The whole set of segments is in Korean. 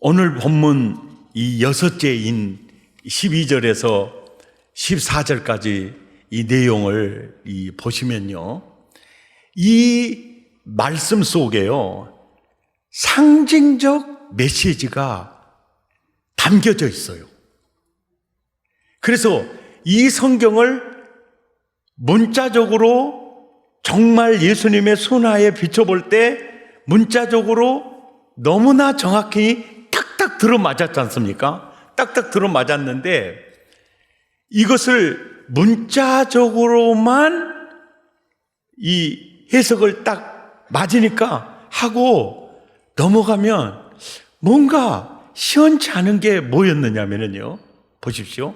오늘 본문 이 여섯째인 12절에서 14절까지 이 내용을 보시면요, 이 말씀 속에요, 상징적 메시지가 담겨져 있어요. 그래서 이 성경을 문자적으로 정말 예수님의 순화에 비춰볼 때 문자적으로 너무나 정확히 딱딱 들어맞았지 않습니까? 딱딱 들어맞았는데 이것을 문자적으로만 이 해석을 딱 맞으니까 하고 넘어가면 뭔가 시원치 않은 게 뭐였느냐면요, 보십시오.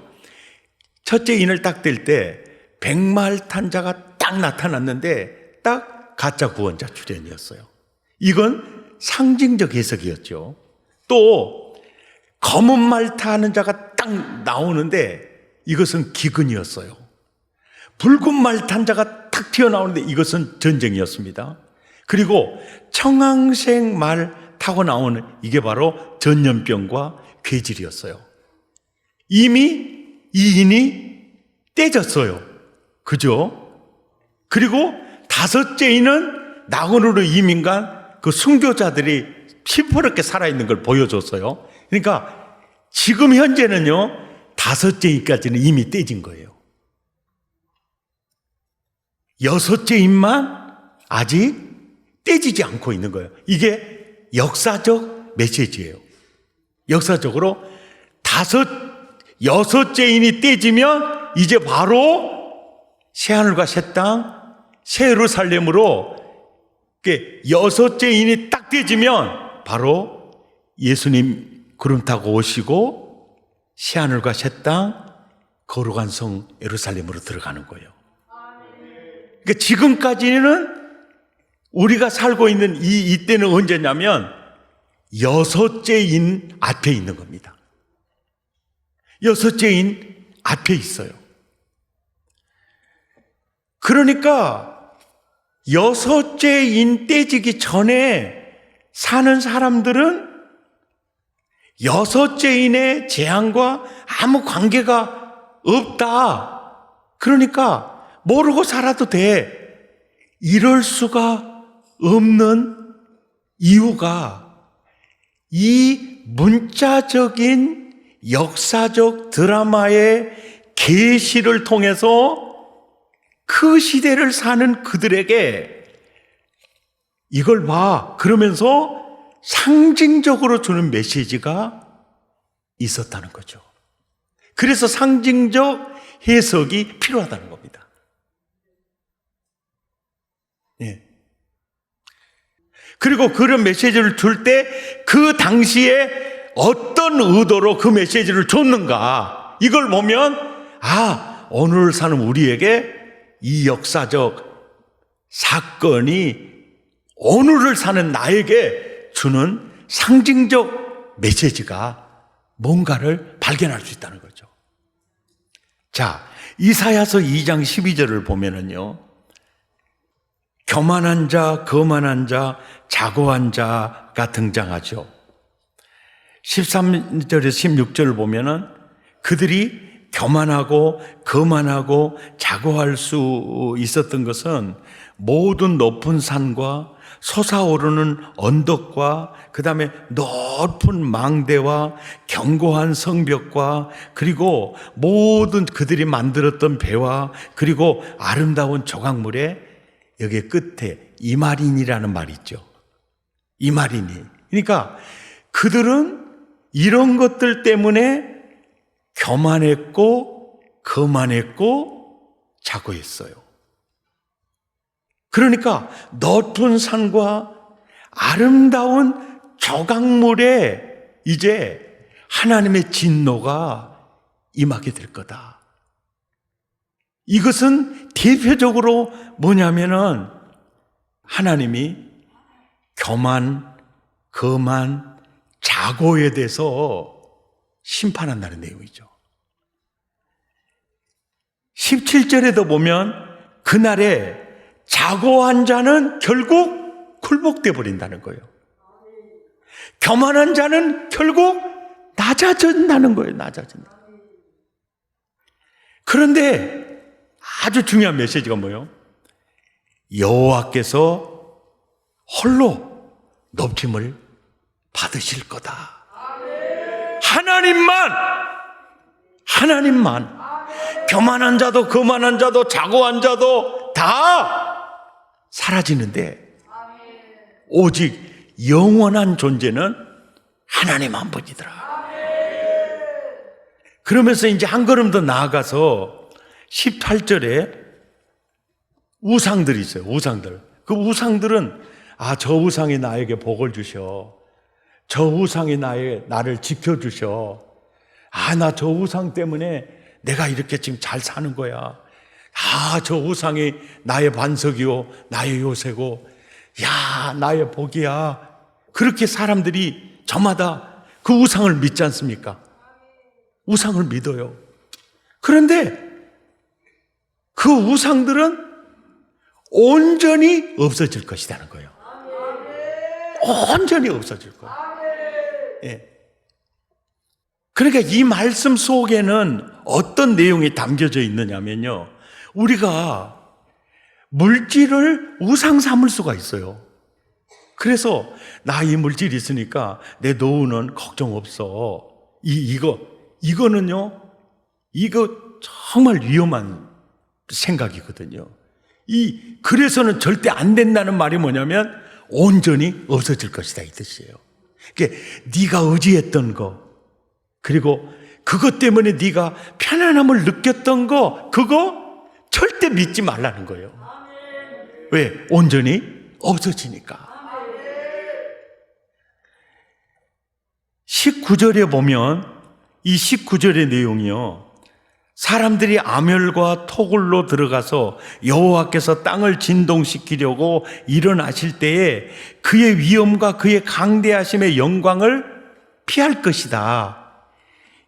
첫째 인을 딱 뗄 때 백말탄자가 딱 나타났는데 딱 가짜 구원자 출현이었어요. 이건 상징적 해석이었죠. 또 검은 말 타는 자가 딱 나오는데 이것은 기근이었어요. 붉은 말 탄 자가 탁 튀어나오는데 이것은 전쟁이었습니다. 그리고 청황색 말 타고 나오는 이게 바로 전염병과 괴질이었어요. 이미 이 인이 떼졌어요. 그죠? 그리고 다섯째 인은 낙원으로 이민간 그 순교자들이 시퍼렇게 살아있는 걸 보여줬어요. 그러니까 지금 현재는요, 다섯째 인까지는 이미 떼진 거예요. 여섯째 인만 아직 떼지지 않고 있는 거예요. 이게 역사적 메시지예요. 역사적으로 여섯째 인이 떼지면 이제 바로 새하늘과 새 땅, 새 예루살렘으로 여섯째 인이 딱 떼지면 바로 예수님 구름 타고 오시고 새하늘과 새 땅, 거룩한 성 예루살렘으로 들어가는 거예요. 그러니까 지금까지는 우리가 살고 있는 이때는 언제냐면 여섯째 인 앞에 있는 겁니다. 여섯째 인 앞에 있어요. 그러니까 여섯째 인 떼지기 전에 사는 사람들은 여섯째 인의 재앙과 아무 관계가 없다. 그러니까 모르고 살아도 돼. 이럴 수가 없는 이유가 이 문자적인 역사적 드라마의 계시를 통해서 그 시대를 사는 그들에게 이걸 봐 그러면서 상징적으로 주는 메시지가 있었다는 거죠. 그래서 상징적 해석이 필요하다는 겁니다. 예. 그리고 그런 메시지를 줄 때 그 당시에 어떤 의도로 그 메시지를 줬는가, 이걸 보면 오늘 사는 우리에게 이 역사적 사건이 오늘을 사는 나에게 주는 상징적 메시지가 뭔가를 발견할 수 있다는 거죠. 자, 이사야서 2장 12절을 보면은요, 교만한 자, 거만한 자, 자고한 자가 등장하죠. 13절에서 16절을 보면은 그들이 교만하고 거만하고 자고할 수 있었던 것은 모든 높은 산과 솟아오르는 언덕과 그 다음에 높은 망대와 견고한 성벽과 그리고 모든 그들이 만들었던 배와 그리고 아름다운 조각물에 여기 끝에 이마린이라는 말이 있죠. 이마린이. 그러니까 그들은 이런 것들 때문에 교만했고 거만했고 자고했어요. 그러니까 높은 산과 아름다운 조각물에 이제 하나님의 진노가 임하게 될 거다. 이것은 대표적으로 뭐냐면은 하나님이 교만, 거만, 자고에 대해서 심판한다는 내용이죠. 17절에도 보면 그날에 자고한 자는 결국 굴복돼 버린다는 거예요. 교만한 자는 결국 낮아진다는 거예요. 낮아진다. 그런데 아주 중요한 메시지가 뭐예요? 여호와께서 홀로 높임을 받으실 거다. 하나님만 교만한 자도 거만한 자도 자고한 자도 다 사라지는데 오직 영원한 존재는 하나님 한 분이더라. 그러면서 이제 한 걸음 더 나아가서 18절에 우상들이 있어요. 우상들. 그 우상들은 저 우상이 나에게 복을 주셔. 저 우상이 나를 지켜주셔. 나 저 우상 때문에 내가 이렇게 지금 잘 사는 거야. 저 우상이 나의 반석이요, 나의 요새고, 나의 복이야. 그렇게 사람들이 저마다 그 우상을 믿지 않습니까? 우상을 믿어요. 그런데 그 우상들은 온전히 없어질 것이라는 거예요. 온전히 없어질 거예요. 예. 그러니까 이 말씀 속에는 어떤 내용이 담겨져 있느냐면요, 우리가 물질을 우상 삼을 수가 있어요. 그래서 나 이 물질이 있으니까 내 노후는 걱정 없어. 이거는요, 이거 정말 위험한 생각이거든요. 그래서는 절대 안 된다는 말이 뭐냐면 온전히 없어질 것이다, 이 뜻이에요. 그러니까 네가 의지했던 거, 그리고 그것 때문에 네가 편안함을 느꼈던 거, 그거 절대 믿지 말라는 거예요. 왜? 온전히 없어지니까. 19절에 보면 이 19절의 내용이요, 사람들이 아멸과 토굴로 들어가서 여호와께서 땅을 진동시키려고 일어나실 때에 그의 위엄과 그의 강대하심의 영광을 피할 것이다.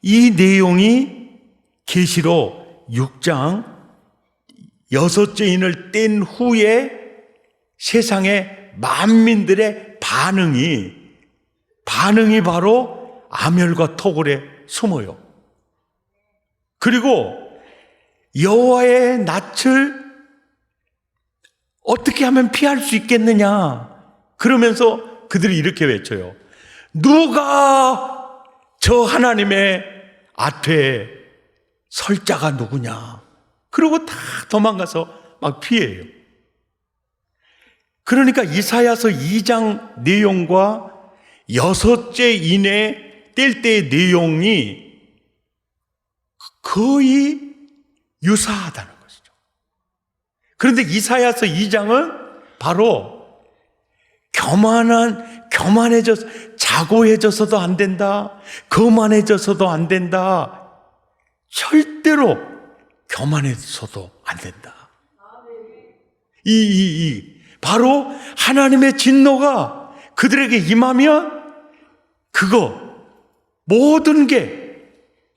이 내용이 계시록 6장 6째 인을 뗀 후에 세상의 만민들의 반응이 바로 아멸과 토굴에 숨어요. 그리고 여호와의 낯을 어떻게 하면 피할 수 있겠느냐, 그러면서 그들이 이렇게 외쳐요. 누가 저 하나님의 앞에 설 자가 누구냐. 그리고 다 도망가서 막 피해요. 그러니까 이사야서 2장 내용과 6째 인에 뗄 때의 내용이 거의 유사하다는 것이죠. 그런데 이사야서 2장은 바로 자고해져서도 안 된다, 거만해져서도 안 된다, 절대로 교만해서도 안 된다. 바로 하나님의 진노가 그들에게 임하면 모든 게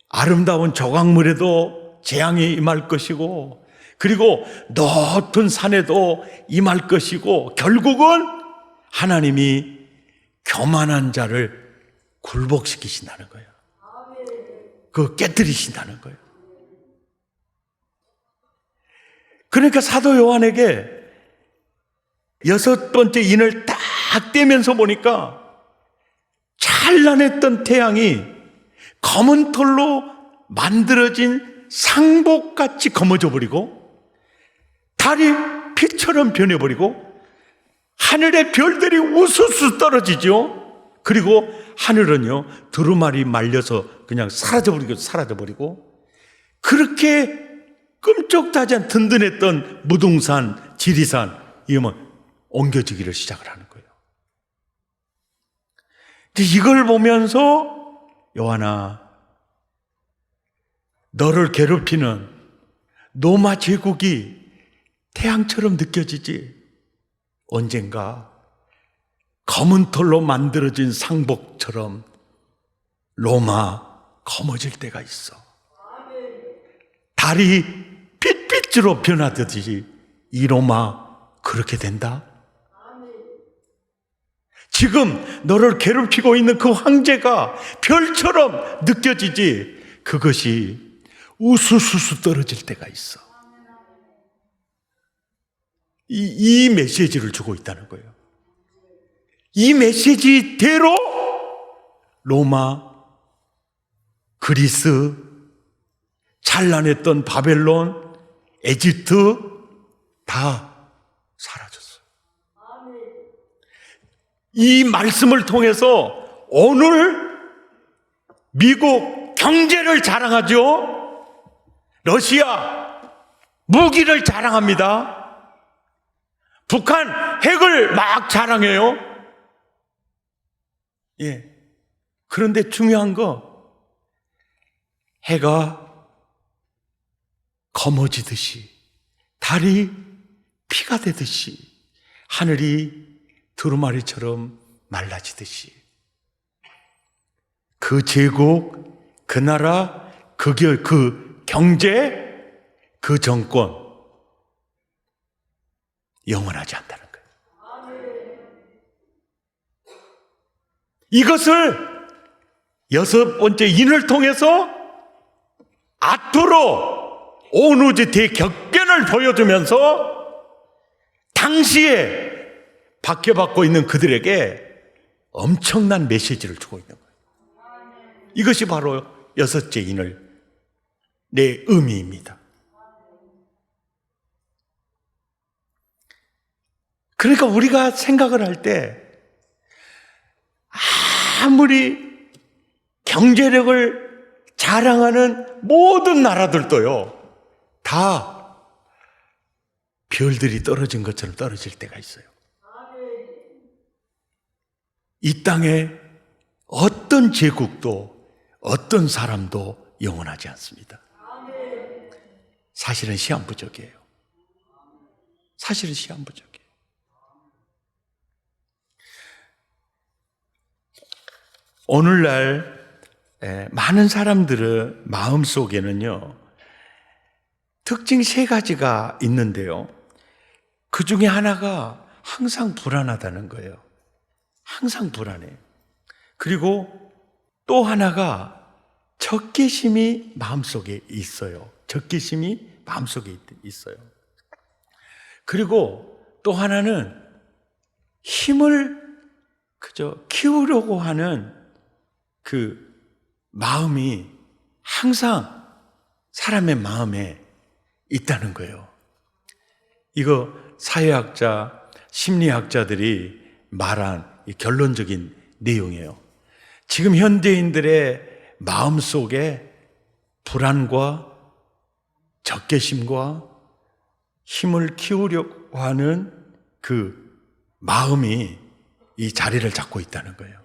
아름다운 조각물에도 재앙이 임할 것이고, 그리고 높은 산에도 임할 것이고, 결국은 하나님이 교만한 자를 굴복시키신다는 거예요. 깨뜨리신다는 거예요. 그러니까 사도 요한에게 6번째 인을 딱 떼면서 보니까 찬란했던 태양이 검은 털로 만들어진 상복같이 검어져 버리고, 달이 피처럼 변해버리고, 하늘의 별들이 우수수 떨어지죠. 그리고 하늘은요, 두루마리 말려서 그냥 사라져버리고, 그렇게 끔찍하지 않은 든든했던 무등산, 지리산, 이거면 옮겨지기를 시작을 하는 거예요. 이걸 보면서 요한아, 너를 괴롭히는 로마 제국이 태양처럼 느껴지지, 언젠가 검은 털로 만들어진 상복처럼 로마 검어질 때가 있어. 달이 빛빛으로 변하듯이 이 로마 그렇게 된다. 지금 너를 괴롭히고 있는 그 황제가 별처럼 느껴지지, 그것이 우수수수 떨어질 때가 있어. 이 메시지를 주고 있다는 거예요. 이 메시지대로 로마, 그리스, 찬란했던 바벨론, 에집트 다 사라졌어요. 이 말씀을 통해서 오늘 미국 경제를 자랑하죠. 러시아 무기를 자랑합니다. 북한 핵을 막 자랑해요. 예. 그런데 중요한 거, 해가 검어지듯이, 달이 피가 되듯이, 하늘이 두루마리처럼 말라지듯이, 그 제국, 그 나라, 그 경제, 그 정권 영원하지 않다는 거예요. 이것을 6번째 인을 통해서 아토로 온 우주 대격변을 보여주면서 당시에 박해받고 있는 그들에게 엄청난 메시지를 주고 있는 거예요. 이것이 바로 6째 인의 의미입니다. 그러니까 우리가 생각을 할 때 아무리 경제력을 자랑하는 모든 나라들도요, 다 별들이 떨어진 것처럼 떨어질 때가 있어요. 이 땅에 어떤 제국도 어떤 사람도 영원하지 않습니다. 사실은 시한부적이에요. 사실은 시한부적이에요. 오늘날 많은 사람들의 마음속에는요, 특징 3가지가 있는데요, 그 중에 하나가 항상 불안하다는 거예요. 항상 불안해요. 그리고 또 하나가 적개심이 마음속에 있어요. 적개심이 마음속에 있어요. 그리고 또 하나는 힘을 그저 키우려고 하는 그 마음이 항상 사람의 마음에 있다는 거예요. 이거 사회학자, 심리학자들이 말한 이 결론적인 내용이에요. 지금 현대인들의 마음속에 불안과 적개심과 힘을 키우려고 하는 그 마음이 이 자리를 잡고 있다는 거예요.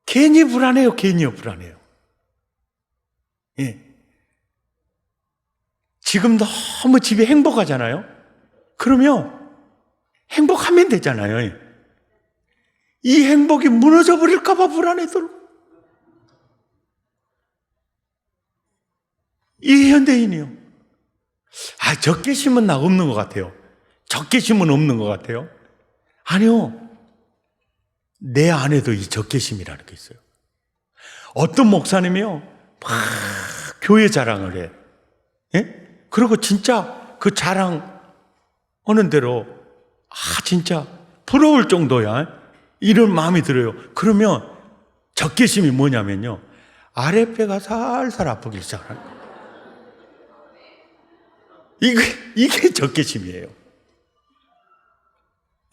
괜히 불안해요. 괜히 불안해요. 예. 지금 너무 집이 행복하잖아요. 그러면 행복하면 되잖아요. 이 행복이 무너져 버릴까 봐 불안해들. 이 현대인이요. 적개심은 나 없는 것 같아요. 적개심은 없는 것 같아요. 아니요. 내 안에도 이 적개심이라는 게 있어요. 어떤 목사님이요, 막 교회 자랑을 해. 예? 그리고 진짜 그 자랑 하는 대로 진짜 부러울 정도야. 이런 마음이 들어요. 그러면 적개심이 뭐냐면요, 아랫배가 살살 아프기 시작하는 거예요. 이게 적개심이에요.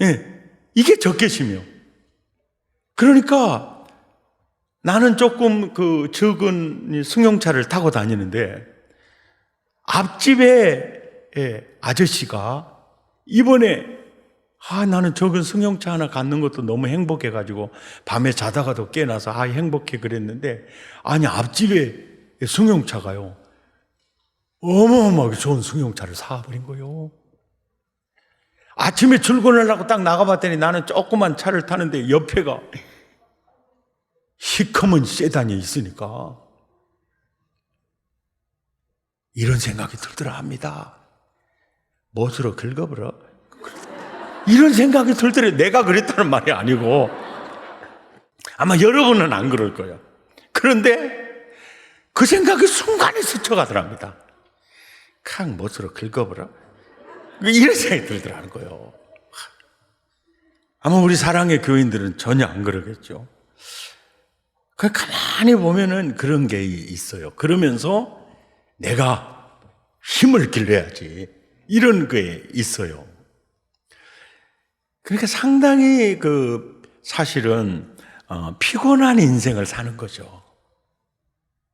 예, 이게 적개심이에요. 그러니까 나는 조금 그 적은 승용차를 타고 다니는데, 앞집에 아저씨가 이번에 나는 적은 승용차 하나 갖는 것도 너무 행복해가지고 밤에 자다가도 깨나서 행복해 그랬는데, 아니 앞집에 승용차가요, 어마어마하게 좋은 승용차를 사버린 거예요. 아침에 출근을 하고 딱 나가봤더니 나는 조그만 차를 타는데 옆에가 시커먼 세단이 있으니까 이런 생각이 들더라 합니다. 못으로 긁어버려. 이런 생각이 들더래요. 내가 그랬다는 말이 아니고. 아마 여러분은 안 그럴 거예요. 그런데 그 생각이 순간에 스쳐가더랍니다. 캉 못으로 긁어버려. 이런 생각이 들더라는 거예요. 아마 우리 사랑의 교인들은 전혀 안 그러겠죠. 가만히 보면은 그런 게 있어요. 그러면서 내가 힘을 길러야지. 이런 게 있어요. 그러니까 상당히 사실은 피곤한 인생을 사는 거죠.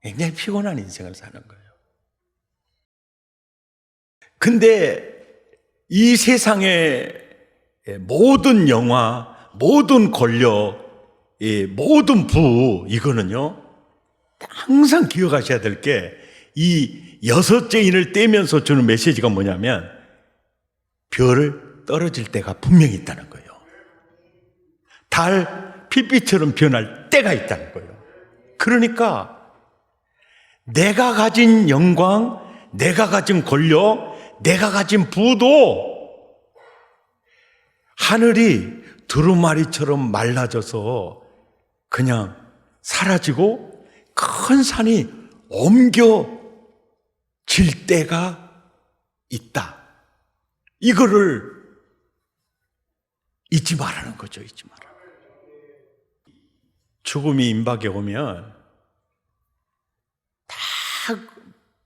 굉장히 피곤한 인생을 사는 거예요. 근데 이 세상의 모든 영화, 모든 권력, 모든 부, 이거는요, 항상 기억하셔야 될 게, 이 여섯째 인을 떼면서 주는 메시지가 뭐냐면, 별 떨어질 때가 분명히 있다는 거예요. 달 핏빛처럼 변할 때가 있다는 거예요. 그러니까, 내가 가진 영광, 내가 가진 권력, 내가 가진 부도 하늘이 두루마리처럼 말라져서 그냥 사라지고 큰 산이 옮겨질 때가 있다. 이거를 잊지 말라는 거죠. 잊지 마라. 죽음이 임박해 오면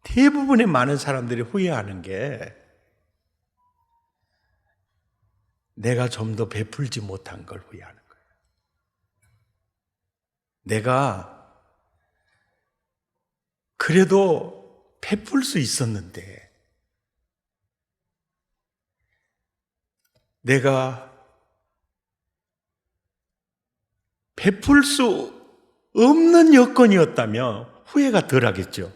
대부분의 많은 사람들이 후회하는 게 내가 좀 더 베풀지 못한 걸 후회하는 거예요. 내가 그래도 베풀 수 있었는데 내가 베풀 수 없는 여건이었다면 후회가 덜 하겠죠.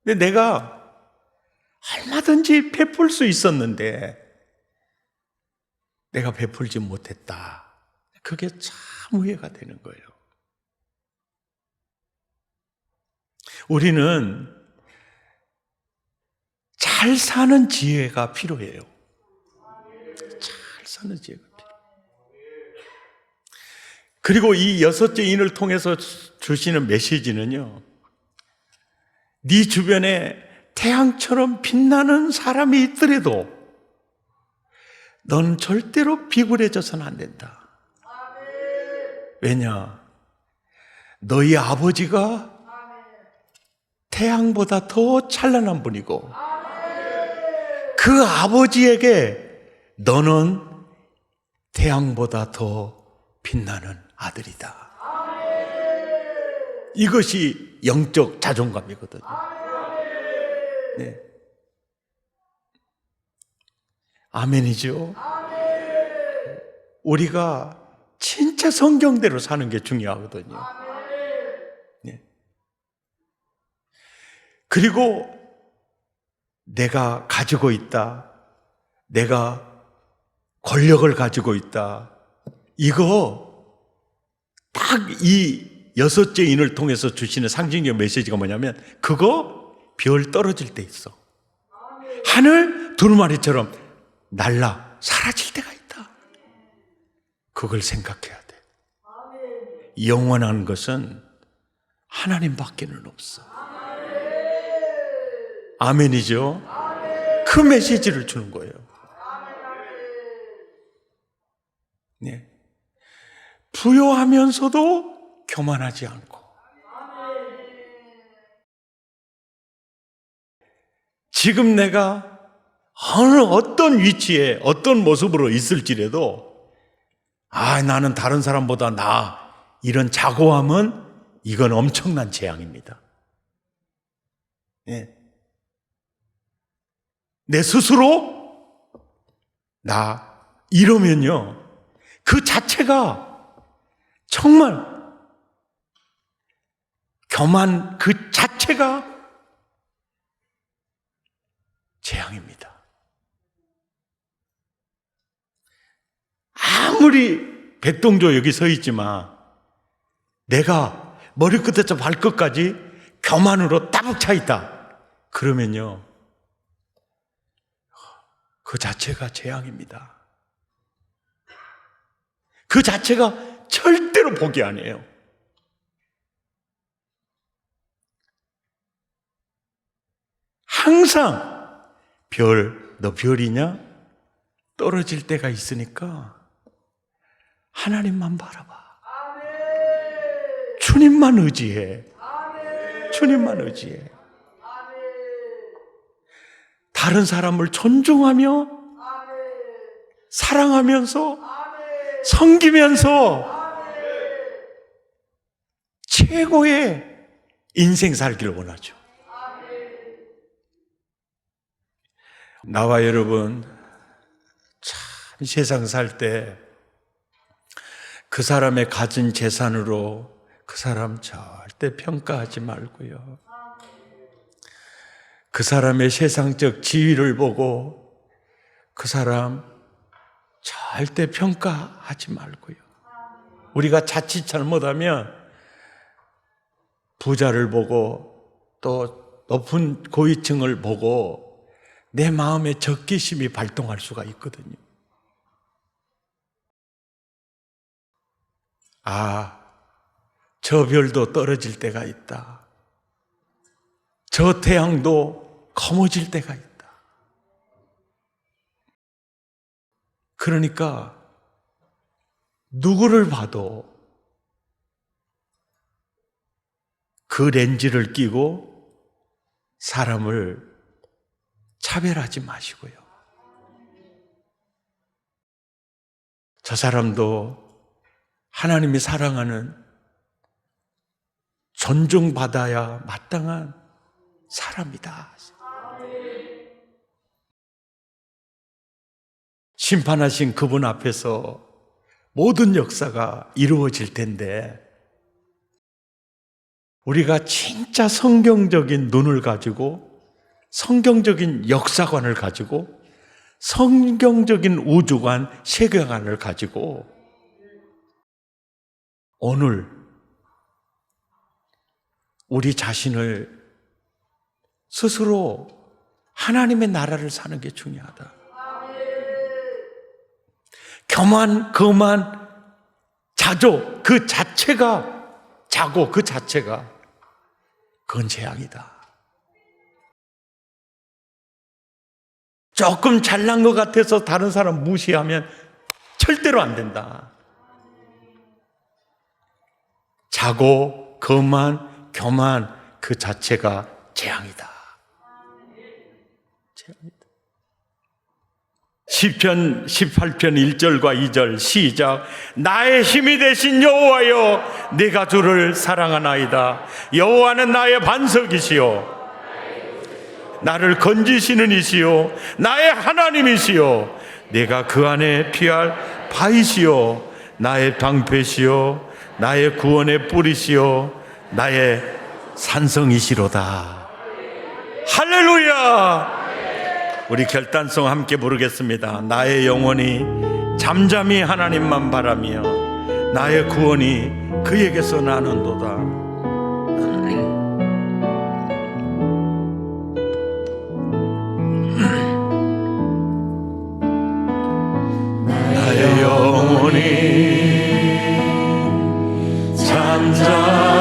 근데 내가 얼마든지 베풀 수 있었는데 내가 베풀지 못했다. 그게 참 후회가 되는 거예요. 우리는 잘 사는 지혜가 필요해요. 잘 사는 지혜가 필요해요. 그리고 이 여섯째 인을 통해서 주시는 메시지는요, 네 주변에 태양처럼 빛나는 사람이 있더라도 넌 절대로 비굴해져서는 안 된다. 왜냐? 너희 아버지가 태양보다 더 찬란한 분이고 그 아버지에게 너는 태양보다 더 빛나는 아들이다. 이것이 영적 자존감이거든요. 네. 아멘이죠. 우리가 진짜 성경대로 사는 게 중요하거든요. 네. 그리고 내가 가지고 있다, 내가 권력을 가지고 있다, 이거 딱 이 여섯째 인을 통해서 주시는 상징적 메시지가 뭐냐면 그거 별 떨어질 때 있어. 하늘 두루마리처럼 날라 사라질 때가 있다. 그걸 생각해야 돼. 영원한 것은 하나님밖에는 없어. 아멘이죠? 그 메시지를 주는 거예요. 네. 부요하면서도 교만하지 않고 지금 내가 어떤 위치에 어떤 모습으로 있을지라도 나는 다른 사람보다 나아, 이런 자고함은 이건 엄청난 재앙입니다. 네. 내 스스로 나 이러면요, 그 자체가 정말 교만 그 자체가 재앙입니다. 아무리 백동조 여기 서 있지만 내가 머리끝에서 발끝까지 교만으로 따박 차 있다. 그러면요, 그 자체가 재앙입니다. 그 자체가 절대로 포기 안 해요. 항상 너 별이냐? 떨어질 때가 있으니까 하나님만 바라봐. 주님만 의지해. 주님만 의지해. 다른 사람을 존중하며 사랑하면서 섬기면서 최고의 인생 살기를 원하죠. 나와 여러분 참 세상 살 때 그 사람의 가진 재산으로 그 사람 절대 평가하지 말고요. 그 사람의 세상적 지위를 보고 그 사람 절대 평가하지 말고요. 우리가 자칫 잘못하면 부자를 보고 또 높은 고위층을 보고 내 마음에 적개심이 발동할 수가 있거든요. 저 별도 떨어질 때가 있다. 저 태양도 검어질 때가 있다. 그러니까 누구를 봐도 그 렌즈를 끼고 사람을 차별하지 마시고요. 저 사람도 하나님이 사랑하는 존중받아야 마땅한 사람이다. 심판하신 그분 앞에서 모든 역사가 이루어질 텐데 우리가 진짜 성경적인 눈을 가지고 성경적인 역사관을 가지고 성경적인 우주관, 세계관을 가지고 오늘 우리 자신을 스스로 하나님의 나라를 사는 게 중요하다. 교만, 거만, 자조 그 자체가 자고 그 자체가 그건 재앙이다. 조금 잘난 것 같아서 다른 사람 무시하면 절대로 안 된다. 자고, 거만, 교만 그 자체가 재앙이다. 재앙이다. 시편 18편 1절과 2절 시작. 나의 힘이 되신 여호와여, 내가 주를 사랑하나이다. 여호와는 나의 반석이시요 나를 건지시는 이시요 나의 하나님이시요 내가 그 안에 피할 바이시요 나의 방패시요 나의 구원의 뿌리시요 나의 산성이시로다. 할렐루야. 우리 결단성 함께 부르겠습니다. 나의 영혼이 잠잠히 하나님만 바라며 나의 구원이 그에게서 나는도다. 나의 영혼이 잠잠히